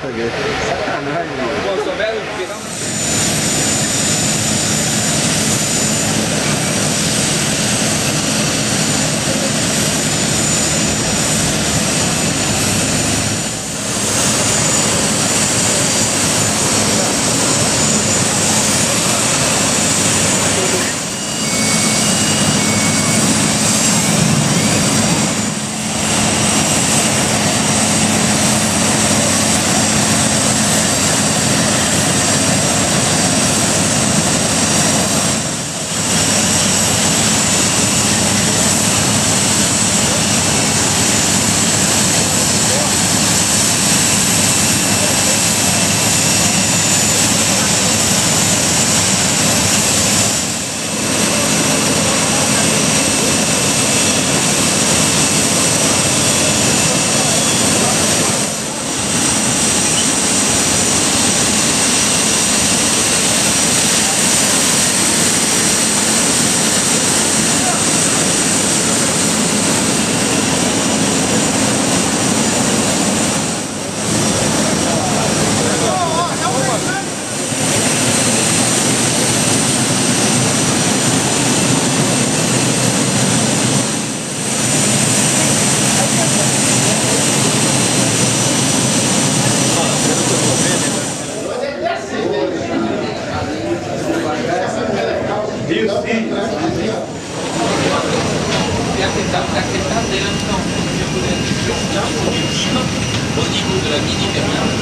Sacanagem, mano. Pô, souberam pegar um... Au niveau de la Méditerranée.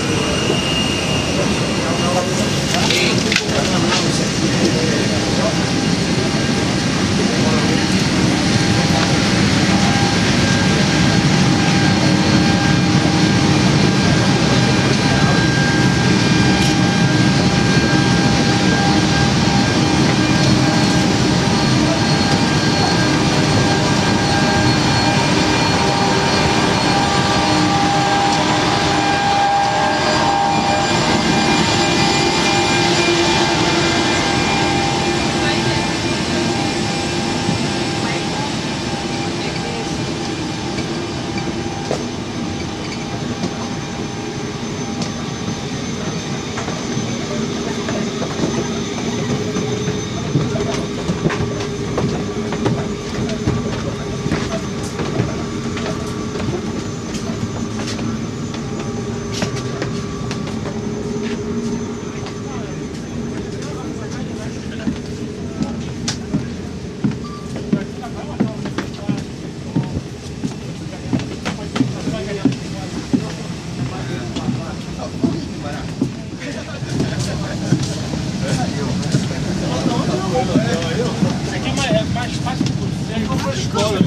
Isso aqui é mais fácil do que você comprar a escola.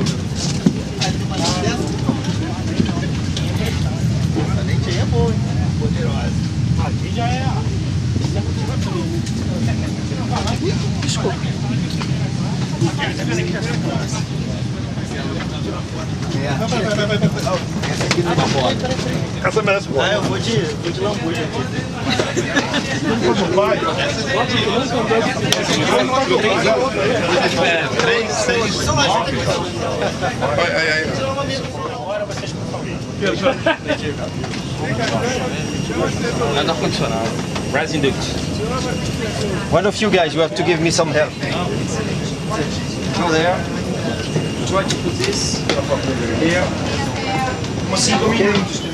A lente aí é boa, hein? Poderosa. Aqui já é a... Desculpa. Essa aqui não dá bola. Essa merece bola. Ah, eu vou de lambuja aqui. Como vai? Três, seis, nove. Nada ar-condicionado. Rising duct. One of you guys, you have to give me some help. Go there. Try to put this here. 5 minutos.